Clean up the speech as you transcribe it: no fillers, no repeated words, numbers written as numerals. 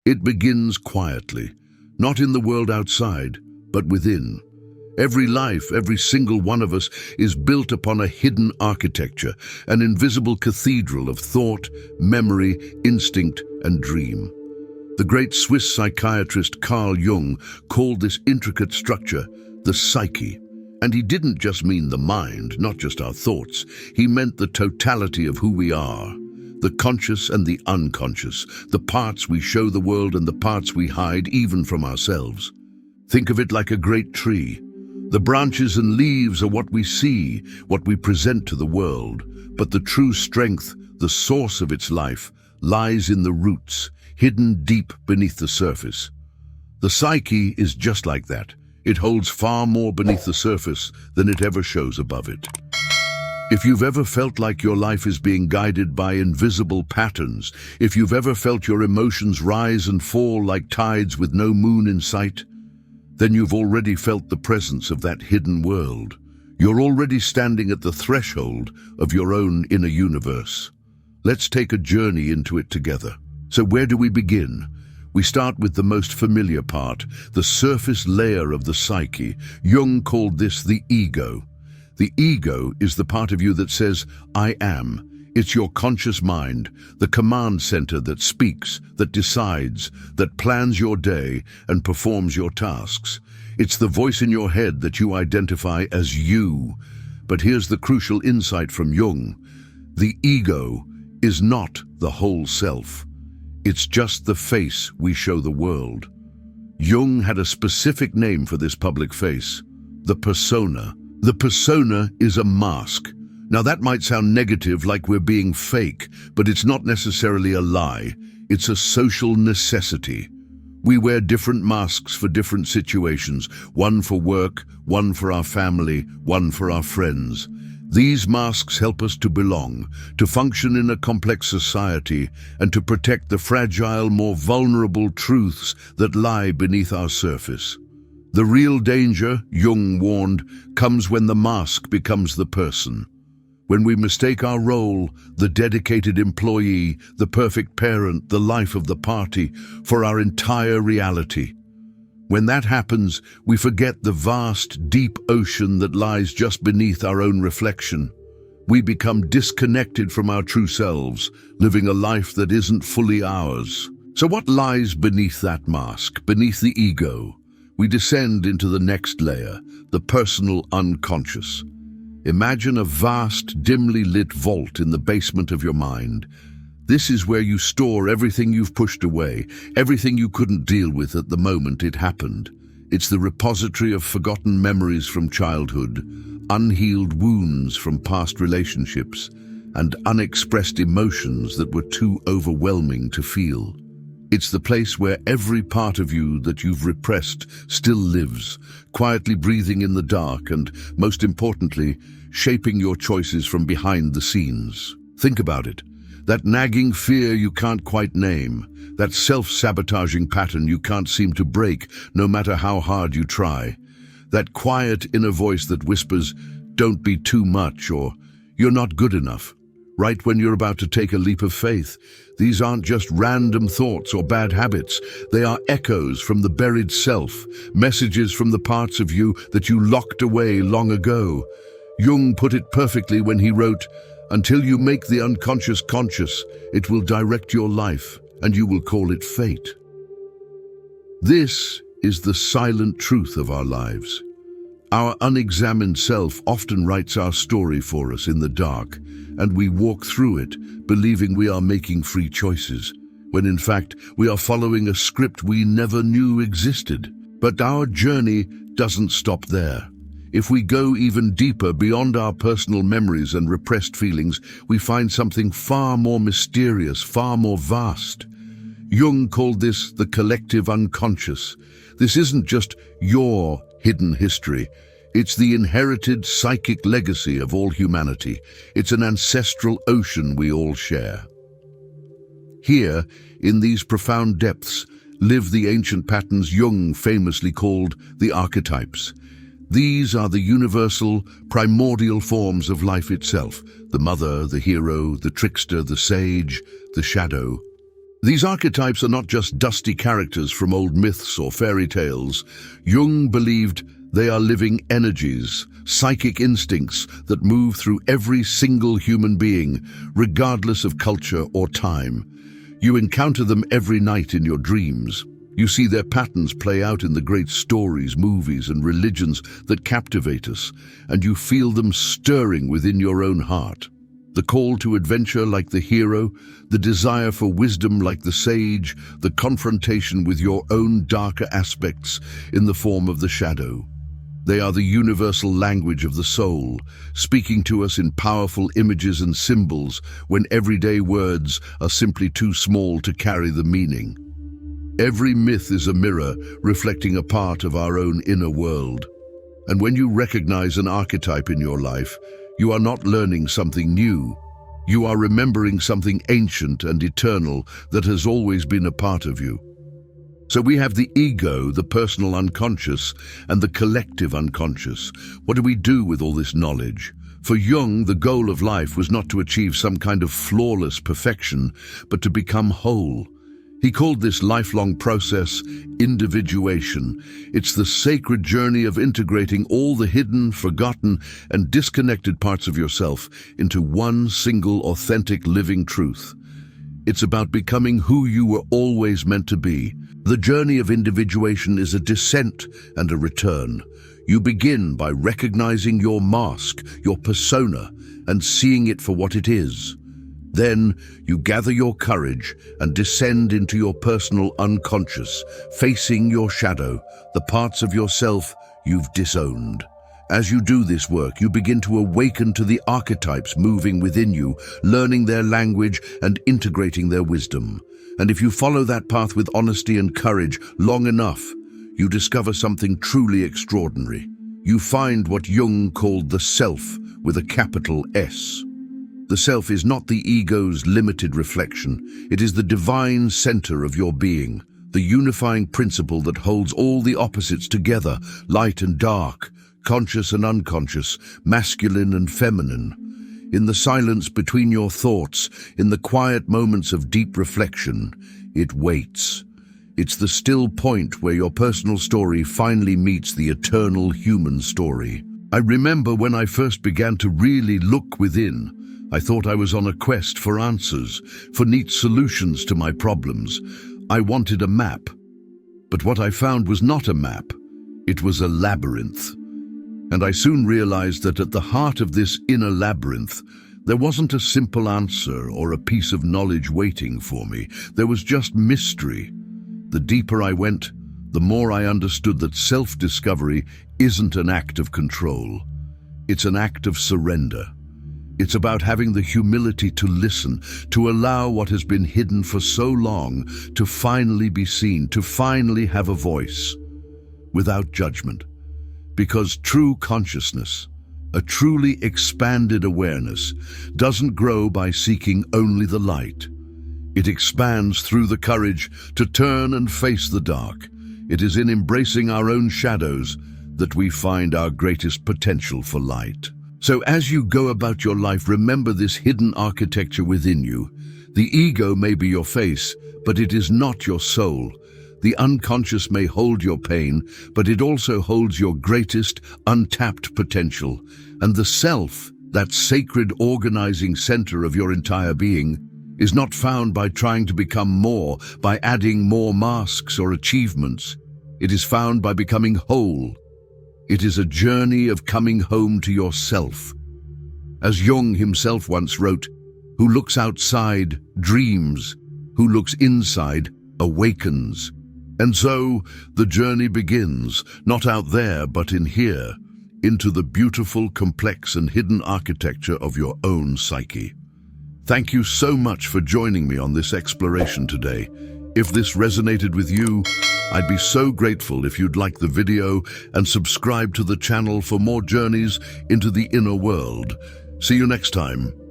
It begins quietly, not in the world outside, but within. Every life, every single one of us, is built upon a hidden architecture, an invisible cathedral of thought, memory, instinct, and dream. The great Swiss psychiatrist Carl Jung called this intricate structure the psyche. And he didn't just mean the mind, not just our thoughts. He meant the totality of who we are. The conscious and the unconscious, the parts we show the world and the parts we hide even from ourselves. Think of it like a great tree. The branches and leaves are what we see, what we present to the world. But the true strength, the source of its life, lies in the roots, hidden deep beneath the surface. The psyche is just like that. It holds far more beneath the surface than it ever shows above it. If you've ever felt like your life is being guided by invisible patterns, if you've ever felt your emotions rise and fall like tides with no moon in sight, then you've already felt the presence of that hidden world. You're already standing at the threshold of your own inner universe. Let's take a journey into it together. So where do we begin? We start with the most familiar part, the surface layer of the psyche. Jung called this the ego. The ego is the part of you that says, I am. It's your conscious mind, the command center that speaks, that decides, that plans your day and performs your tasks. It's the voice in your head that you identify as you. But here's the crucial insight from Jung. The ego is not the whole self. It's just the face we show the world. Jung had a specific name for this public face, the persona. The persona is a mask. Now that might sound negative, like we're being fake, but it's not necessarily a lie. It's a social necessity. We wear different masks for different situations, one for work, one for our family, one for our friends. These masks help us to belong, to function in a complex society, and to protect the fragile, more vulnerable truths that lie beneath our surface. The real danger, Jung warned, comes when the mask becomes the person. When we mistake our role, the dedicated employee, the perfect parent, the life of the party, for our entire reality. When that happens, we forget the vast, deep ocean that lies just beneath our own reflection. We become disconnected from our true selves, living a life that isn't fully ours. So what lies beneath that mask, beneath the ego? We descend into the next layer, the personal unconscious. Imagine a vast, dimly lit vault in the basement of your mind. This is where you store everything you've pushed away, everything you couldn't deal with at the moment it happened. It's the repository of forgotten memories from childhood, unhealed wounds from past relationships, and unexpressed emotions that were too overwhelming to feel. It's the place where every part of you that you've repressed still lives, quietly breathing in the dark and, most importantly, shaping your choices from behind the scenes. Think about it. That nagging fear you can't quite name, that self-sabotaging pattern you can't seem to break no matter how hard you try. That quiet inner voice that whispers, "Don't be too much," or "You're not good enough." Right when you're about to take a leap of faith, these aren't just random thoughts or bad habits. They are echoes from the buried self, messages from the parts of you that you locked away long ago. Jung put it perfectly when he wrote, "Until you make the unconscious conscious, it will direct your life, and you will call it fate." This is the silent truth of our lives. Our unexamined self often writes our story for us in the dark, and we walk through it believing we are making free choices, when in fact we are following a script we never knew existed. But our journey doesn't stop there. If we go even deeper beyond our personal memories and repressed feelings, we find something far more mysterious, far more vast. Jung called this the collective unconscious. This isn't just your hidden history. It's the inherited psychic legacy of all humanity. It's an ancestral ocean we all share. Here, in these profound depths, live the ancient patterns Jung famously called the archetypes. These are the universal, primordial forms of life itself: the mother, the hero, the trickster, the sage, the shadow. These archetypes are not just dusty characters from old myths or fairy tales. Jung believed they are living energies, psychic instincts that move through every single human being, regardless of culture or time. You encounter them every night in your dreams. You see their patterns play out in the great stories, movies, and religions that captivate us, and you feel them stirring within your own heart. The call to adventure like the hero, the desire for wisdom like the sage, the confrontation with your own darker aspects in the form of the shadow. They are the universal language of the soul, speaking to us in powerful images and symbols when everyday words are simply too small to carry the meaning. Every myth is a mirror reflecting a part of our own inner world. And when you recognize an archetype in your life, you are not learning something new. You are remembering something ancient and eternal that has always been a part of you. So we have the ego, the personal unconscious, and the collective unconscious. What do we do with all this knowledge? For Jung, the goal of life was not to achieve some kind of flawless perfection, but to become whole. He called this lifelong process individuation. It's the sacred journey of integrating all the hidden, forgotten, and disconnected parts of yourself into one single, authentic, living truth. It's about becoming who you were always meant to be. The journey of individuation is a descent and a return. You begin by recognizing your mask, your persona, and seeing it for what it is. Then you gather your courage and descend into your personal unconscious, facing your shadow, the parts of yourself you've disowned. As you do this work, you begin to awaken to the archetypes moving within you, learning their language and integrating their wisdom. And if you follow that path with honesty and courage long enough, you discover something truly extraordinary. You find what Jung called the self with a capital S. The self is not the ego's limited reflection. It is the divine center of your being, the unifying principle that holds all the opposites together, light and dark, conscious and unconscious, masculine and feminine. In the silence between your thoughts, in the quiet moments of deep reflection, it waits. It's the still point where your personal story finally meets the eternal human story. I remember when I first began to really look within. I thought I was on a quest for answers, for neat solutions to my problems. I wanted a map. But what I found was not a map. It was a labyrinth. And I soon realized that at the heart of this inner labyrinth, there wasn't a simple answer or a piece of knowledge waiting for me. There was just mystery. The deeper I went, the more I understood that self-discovery isn't an act of control. It's an act of surrender. It's about having the humility to listen, to allow what has been hidden for so long to finally be seen, to finally have a voice, without judgment. Because true consciousness, a truly expanded awareness, doesn't grow by seeking only the light. It expands through the courage to turn and face the dark. It is in embracing our own shadows that we find our greatest potential for light. So as you go about your life, remember this hidden architecture within you. The ego may be your face, but it is not your soul. The unconscious may hold your pain, but it also holds your greatest untapped potential. And the self, that sacred organizing center of your entire being, is not found by trying to become more, by adding more masks or achievements. It is found by becoming whole. It is a journey of coming home to yourself. As Jung himself once wrote, "Who looks outside dreams, who looks inside awakens." And so the journey begins, not out there but in here, into the beautiful, complex and hidden architecture of your own psyche. Thank you so much for joining me on this exploration today. If this resonated with you, I'd be so grateful if you'd like the video and subscribe to the channel for more journeys into the inner world. See you next time.